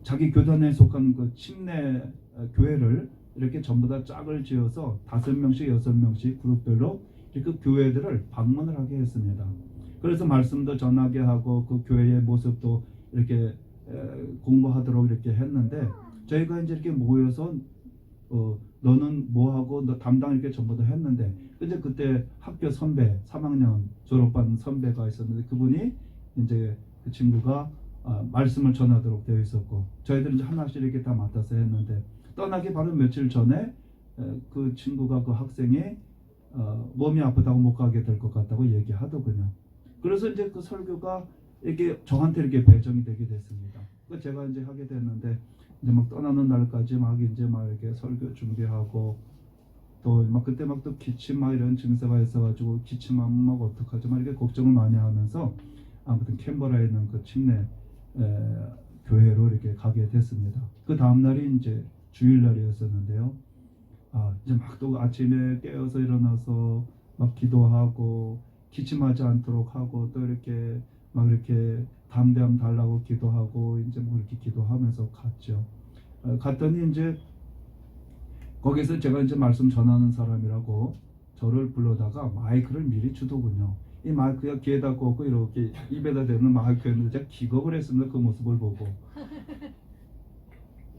Speaker 2: 자기 교단에 속한 그 침례 교회를 이렇게 전부 다 짝을 지어서 5명씩 6명씩 그룹별로 그 교회들을 방문을 하게 했습니다. 그래서 말씀도 전하게 하고 그 교회의 모습도 이렇게 공부하도록 이렇게 했는데 저희가 이제 이렇게 모여서 너는 뭐하고 너 담당 이렇게 전부 다 했는데 근데 그때 학교 선배 3학년 졸업반 선배가 있었는데 그분이 이제 그 친구가 말씀을 전하도록 되어 있었고 저희들은 이제 하나씩 이렇게 다 맡아서 했는데 떠나기 바로 며칠 전에 그 친구가 그 학생이 몸이 아프다고 못 가게 될 것 같다고 얘기하더군요. 그래서 이제 그 설교가 이렇게 저한테 이렇게 배정이 되게 됐습니다. 그 제가 이제 하게 됐는데 이제 막 떠나는 날까지 막 이제 막 이렇게 설교 준비하고 또 막 그때 막 또 기침 막 이런 증세가 있어가지고 기침하면 막 어떡하지 막 이렇게 걱정을 많이 하면서 아무튼 캔버라에 있는 그 침례 교회로 이렇게 가게 됐습니다. 그 다음 날이 이제 주일날이었었는데요. 이제 막 또 아침에 깨어서 일어나서 막 기도하고 기침하지 않도록 하고 또 이렇게 막 이렇게 담대함 달라고 기도하고 이제 뭐 이렇게 기도하면서 갔죠. 갔더니 이제 거기서 제가 이제 말씀 전하는 사람이라고 저를 불러다가 마이크를 미리 주더군요. 이 마이크가 귀에다 꽂고 이렇게 입에다 대는 마이크였는데 제가 기겁을 했습니다. 그 모습을 보고.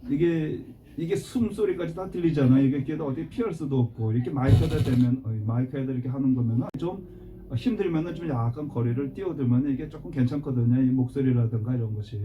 Speaker 2: 이게 숨소리까지 다 들리잖아요. 이게 걔도 어디 피할 수도 없고 이렇게 마이크에다 대면 마이크에다 이렇게 하는 거면은 좀 힘들면은 좀 약간 거리를 띄워두면 이게 조금 괜찮거든요. 이 목소리라든가 이런 것이.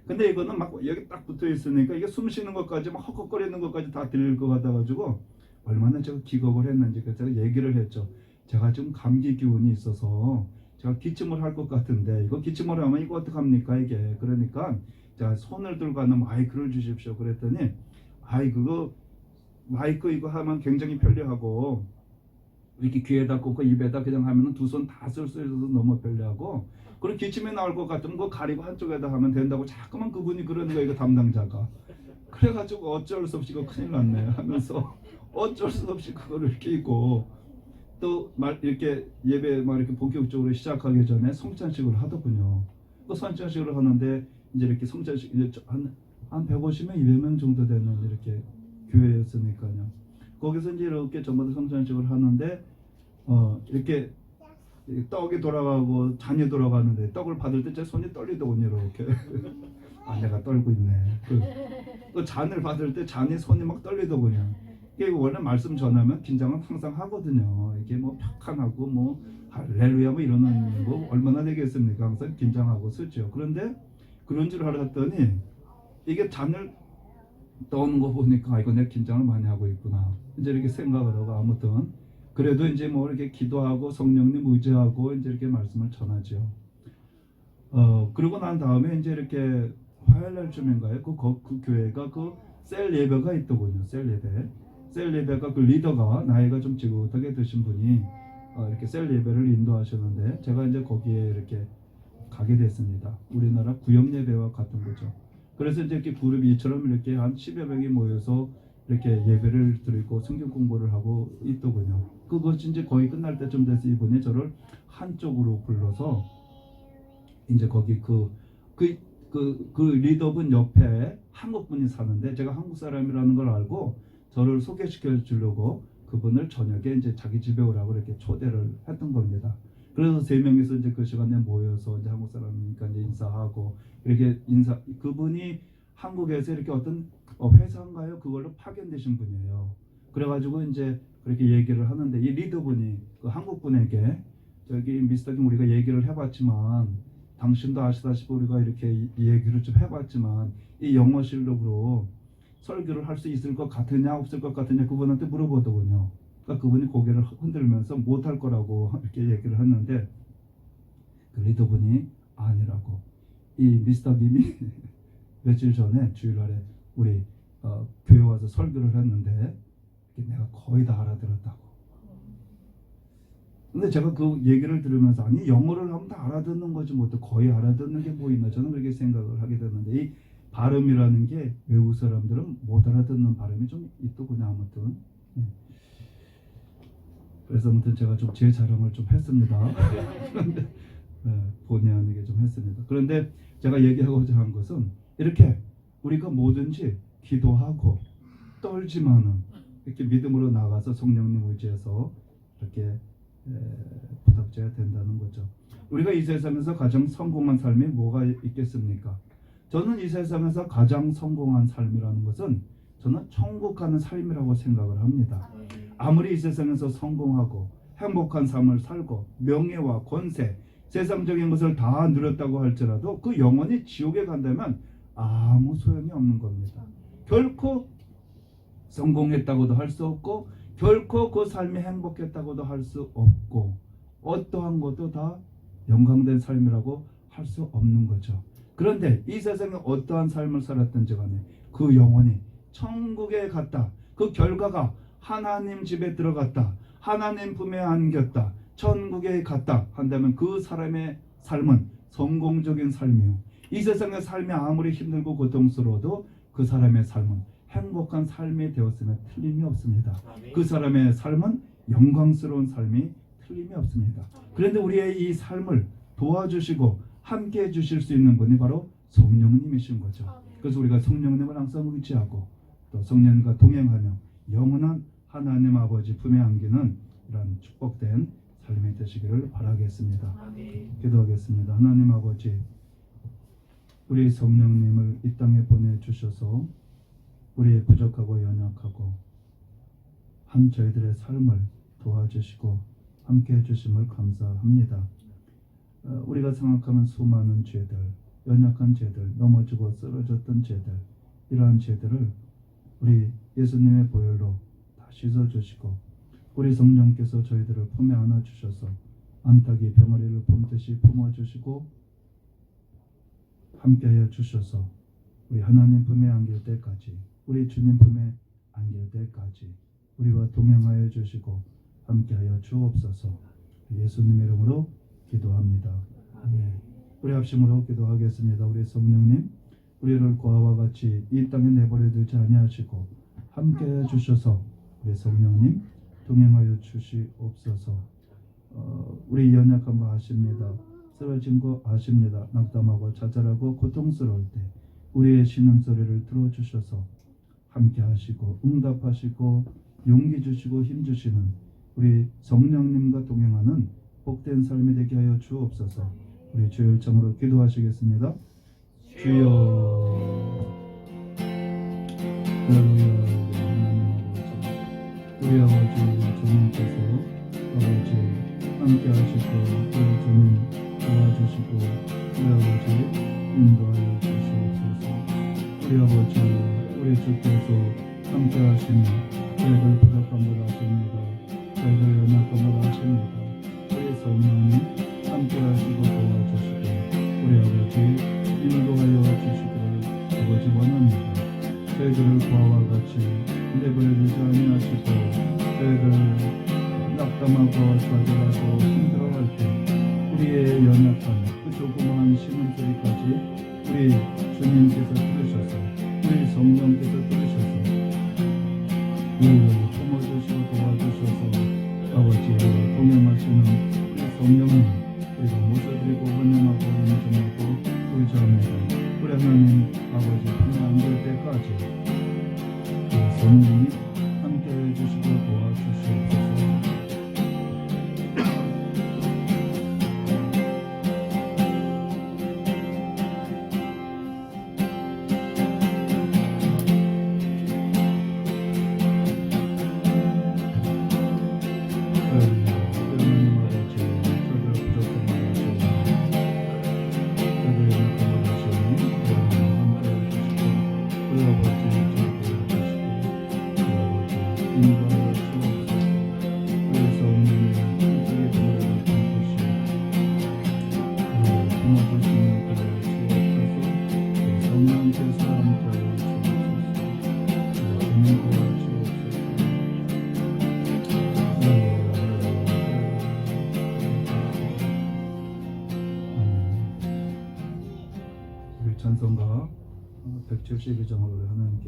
Speaker 2: 근데 이거는 막 여기 딱 붙어 있으니까 이게 숨 쉬는 것까지 막 헉헉거리는 것까지 다 들릴 것 같아가지고 얼마나 제가 기겁을 했는지 제가 얘기를 했죠. 제가 지금 감기 기운이 있어서 제가 기침을 할 것 같은데 이거 기침을 하면 이거 어떡합니까 이게. 그러니까 제가 손을 들고 하는 마이크를 주십시오 그랬더니 그거 마이크 이거 하면 굉장히 편리하고 이렇게 귀에다 꽂고 입에다 그냥 하면은 두 손 다 쓸 수 있어서 너무 편리하고 그리고 기침이 나올 것 같으면 그거 가리고 한쪽에다 하면 된다고 자꾸만 그분이 그러는 거예요. 그 담당자가. 그래가지고 어쩔 수 없이 이거 큰일 났네 하면서 어쩔 수 없이 그거를 이렇게 있고 또 이렇게 예배 막 이렇게 본격적으로 시작하기 전에 성찬식을 하더군요. 그 성찬식을 하는데 이제 이렇게 성찬식 이제 한 150명, 200명 정도 되는 이렇게 교회였으니까요. 거기서 이제 이렇게 전부 다 성찬식을 하는데 이렇게 떡이 돌아가고 잔이 돌아가는데 떡을 받을 때 제 손이 떨리더군요. 이렇게 내가 떨고 있네. 또 잔을 받을 때 잔이 손이 막 떨리더군요. 이게 원래 말씀 전하면 긴장은 항상 하거든요. 이게 뭐 벽한하고 뭐 할렐루야 뭐 이러는 거 얼마나 되겠습니까? 항상 긴장하고 쓰죠. 그런데 그런 줄 알았더니 이게 잔을 떠오는 거 보니까 이거 내가 긴장을 많이 하고 있구나. 이제 이렇게 생각을 하고 아무튼 그래도 이제 뭐 이렇게 기도하고 성령님 의지하고 이제 이렇게 말씀을 전하죠. 그러고 난 다음에 이제 이렇게 화요일날쯤인가요? 그 교회가 그 셀 예배가 있더군요. 셀 예배가 그 리더가 나이가 좀 지긋하게 드신 분이 이렇게 셀 예배를 인도하셨는데 제가 이제 거기에 이렇게 가게 됐습니다. 우리나라 구역 예배와 같은 거죠. 그래서 이제 이렇게 그룹이 이처럼 이렇게 한 10여 명이 모여서 이렇게 예배를 드리고 성경 공부를 하고 있더군요. 그것이 이제 거의 끝날 때쯤 돼서 이분이 저를 한쪽으로 불러서 이제 거기 그 리더분 옆에 한국분이 사는데 제가 한국 사람이라는 걸 알고 저를 소개시켜 주려고 그분을 저녁에 이제 자기 집에 오라고 이렇게 초대를 했던 겁니다. 그래서 3명이서 이제 그 시간에 모여서 이제 한국 사람이니까 이제 인사하고 이렇게 그분이 한국에서 이렇게 어떤 회사인가요? 그걸로 파견되신 분이에요. 그래가지고 이제 그렇게 얘기를 하는데 이 리더분이 그 한국분에게 저기 미스터 김 우리가 얘기를 해봤지만 당신도 아시다시피 우리가 이렇게 얘기를 좀 해봤지만 이 영어 실력으로 설교를 할 수 있을 것 같으냐 없을 것 같으냐 그분한테 물어보더군요. 그러니까 그분이 고개를 흔들면서 못할 거라고 이렇게 얘기를 했는데 그 리더분이 아니라고. 이 미스터 김이 며칠 전에 주일날에 우리 교회 와서 설교를 했는데 내가 거의 다 알아들었다고. 근데 제가 그 얘기를 들으면서 아니 영어를 하면 다 알아듣는 거지 뭐 또 거의 알아듣는 게 뭐 있나 저는 그렇게 생각을 하게 됐는데 이 발음이라는 게 외국 사람들은 못 알아듣는 발음이 좀 있더군요. 아무튼 그래서 아무튼 제가 좀 제 자랑을 좀 했습니다. 그런데 본의 아니게 좀 했습니다. 그런데 제가 얘기하고자 한 것은 이렇게 우리가 뭐든지 기도하고 떨지만은 이렇게 믿음으로 나가서 성령님 의지해서 이렇게 부탁져야 된다는 거죠. 우리가 이 세상에서 가장 성공한 삶이 뭐가 있겠습니까? 저는 이 세상에서 가장 성공한 삶이라는 것은 저는 천국 가는 삶이라고 생각을 합니다. 아무리 이 세상에서 성공하고 행복한 삶을 살고 명예와 권세, 세상적인 것을 다 누렸다고 할지라도 그 영혼이 지옥에 간다면 아무 소용이 없는 겁니다. 결코 성공했다고도 할 수 없고 결코 그 삶이 행복했다고도 할 수 없고 어떠한 것도 다 영광된 삶이라고 할 수 없는 거죠. 그런데 이 세상에 어떠한 삶을 살았든지 간에 그 영혼이 천국에 갔다. 그 결과가 하나님 집에 들어갔다. 하나님 품에 안겼다. 천국에 갔다 한다면 그 사람의 삶은 성공적인 삶이요. 이 세상의 삶이 아무리 힘들고 고통스러워도 그 사람의 삶은 행복한 삶이 되었음에 틀림이 없습니다. 그 사람의 삶은 영광스러운 삶이 틀림이 없습니다. 그런데 우리의 이 삶을 도와주시고 함께 해주실 수 있는 분이 바로 성령님이신 거죠. 그래서 우리가 성령님을 항상 의지하고 또 성령님과 동행하며 영원한 하나님 아버지 품에 안기는 이런 축복된 삶이 되시기를 바라겠습니다. 기도하겠습니다. 하나님 아버지, 우리 성령님을 이 땅에 보내주셔서 우리의 부족하고 연약하고 한 저희들의 삶을 도와주시고 함께 해주심을 감사합니다. 우리가 생각하는 수많은 죄들, 연약한 죄들, 넘어지고 쓰러졌던 죄들, 이러한 죄들을 우리 예수님의 보혈로 다 씻어주시고 우리 성령께서 저희들을 품에 안아주셔서 암탉이 병아리를 품듯이 품어주시고 함께하여 주셔서 우리 하나님 품에 안길 때까지, 우리 주님 품에 안길 때까지 우리와 동행하여 주시고 함께하여 주옵소서. 예수님의 이름으로 기도합니다. 아멘. 우리 합심으로 기도하겠습니다. 우리 성령님, 우리를 고아와 같이 이 땅에 내버려 두지 아니하시고 함께하여 주셔서 우리 성령님 동행하여 주시옵소서. 우리 연약한 거 아십니다. 쓰러진 거 아십니다. 낙담하고 좌절하고 고통스러울 때 우리의 신음소리를 들어주셔서 함께하시고 응답하시고 용기 주시고 힘 주시는 우리 성령님과 동행하는 복된 삶이 되게 하여 주옵소서. 우리 주의 일정으로 기도하시겠습니다. 주여, 할렐루야. 우리 아버지 주님께서 아버지 함께 하시고 우리 주님 도와주시고 우리 아버지 인도하여 주시옵소서. 우리 아버지 우리 주께서 함께 하시는 저희들 부족한 걸 아십니다. 저희들 연약한 걸 아십니다. 우리 성령님 함께 하시고 도와주시고 우리 아버지 인도하여 주시기를 아버지 원합니다. 저희들을 고아와 같이 내버려 두지 아니하시고 저희들 낙담하고 좌절하고 힘들어할 때 우리의 연약한 그 조그마한 신음소리까지 우리 주님께서 들으셔서 우리 성령께서 들으셔서 우리를 품어주시고 도와주셔서 아버지와 동행하시는 우리 성령님 우리가 모셔드리고 환영하고 인정하고 의지합니다. 우리 하나님 아버지 품에 안길 때까지 성령이 함께 해주시고 도와주시옵소서. 우리 찬송가 172장을 우리 하나님께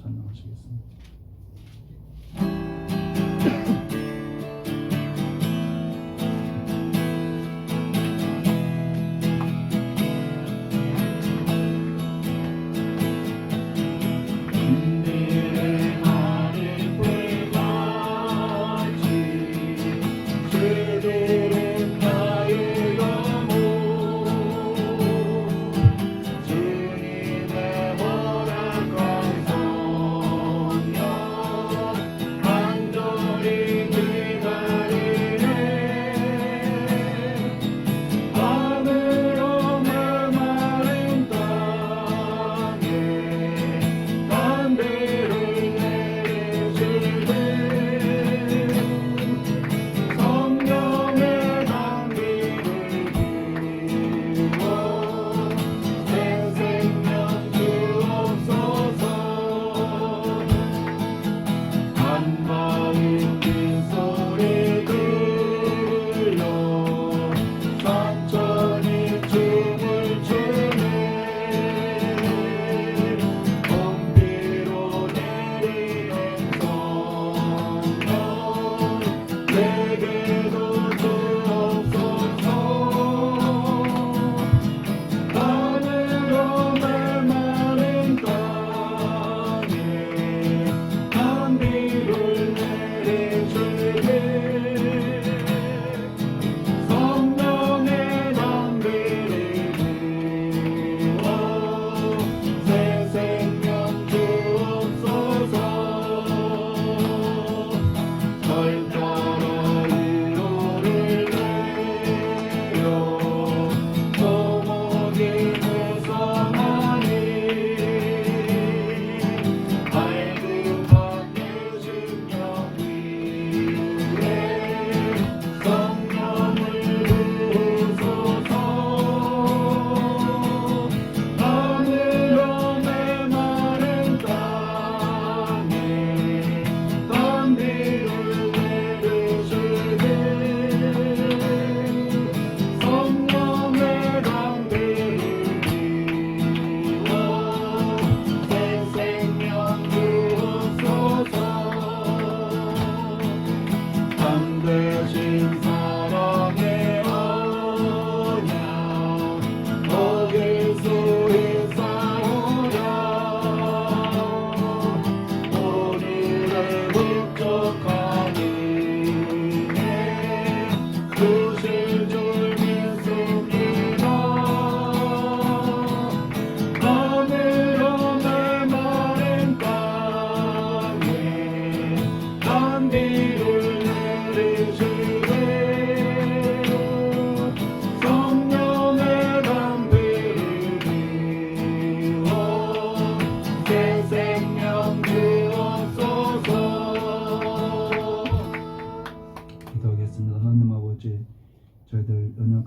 Speaker 2: 찬양하시겠습니다.
Speaker 3: 주님의 허락한 성령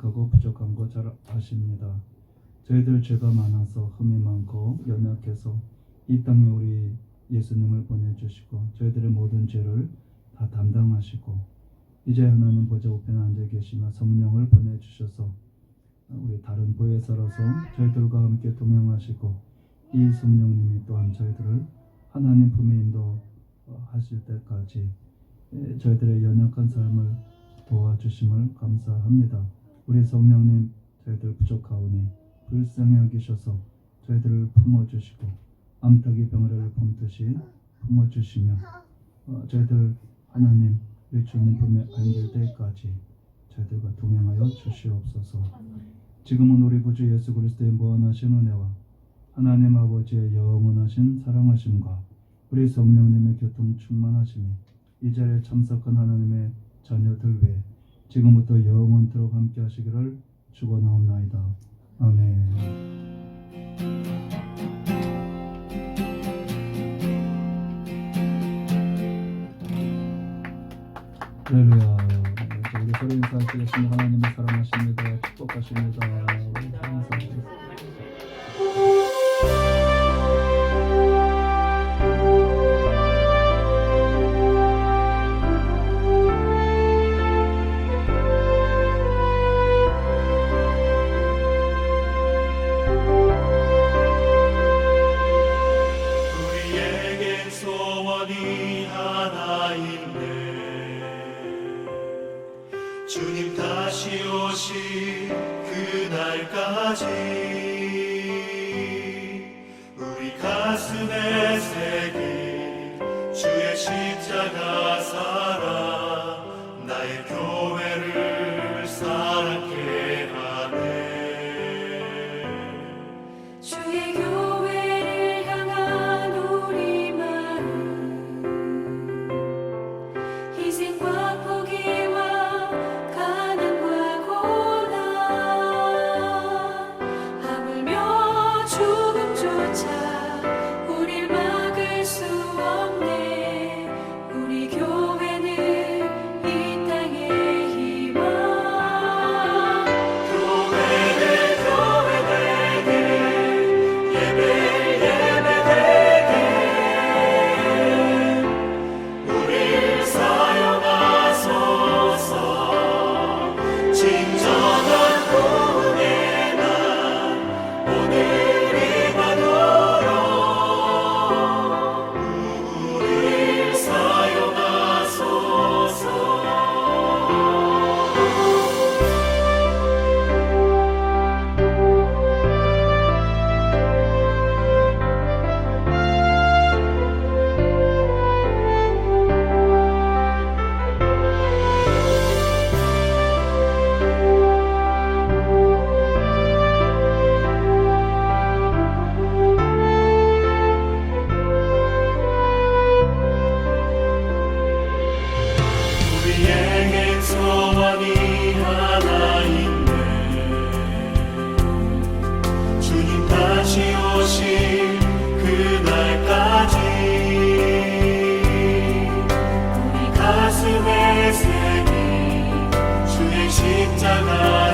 Speaker 2: 연약하고 부족한 거 잘 아십니다. 저희들 죄가 많아서 흠이 많고 연약해서 이 땅에 우리 예수님을 보내주시고 저희들의 모든 죄를 다 담당하시고 이제 하나님 보좌 우편에 앉아 계시며 성령을 보내주셔서 우리 다른 보혜사로서 저희들과 함께 동행하시고 이 성령님이 또한 저희들을 하나님 품에 인도하실 때까지 저희들의 연약한 삶을 도와주심을 감사합니다. 우리 성령님 저희들 부족하오니 불쌍히 여기셔서 저희들을 품어주시고 암탉이 병아리를 품듯이 품어주시며 저희들 하나님 우리 주님 품에 안길 때까지 저희들과 동행하여 주시옵소서. 지금은 우리 구주 예수 그리스도의 무한하신 은혜와 하나님 아버지의 영원하신 사랑하심과 우리 성령님의 교통 충만하심이 이 자리에 참석한 하나님의 자녀들 외에 지금부터 영원토록 함께 하시기를 축원하옵나이다. 아멘. 할렐루야. 우리 서로 인사하시겠습니다. 하나님을 사랑하십니다. 축복하십니다. 우리 인사하시겠습니다.
Speaker 3: 우리에겐 소원이 하나 있네. 주님 다시 오실 그날까지 우리 가슴에 새긴 주의 십자가 사랑 나의 교회를 사랑케 하네.
Speaker 4: 주의 교회를 향한 우리 마음 희생과 포기와 가난과 고난 하물며 죽음조차 우릴 막을 수 없네. 우리 교회는 이 땅의 희망.
Speaker 3: 교회는 교회 되게 예배를 예배 되게 우릴 사용하소서. 진정한 구원의 날 오늘이 가도록 우릴 사용하소서. 우리에겐 소원이 하나 있네. 주님 다시 오실 그날까지 우리 가슴에 새긴 주의 십자가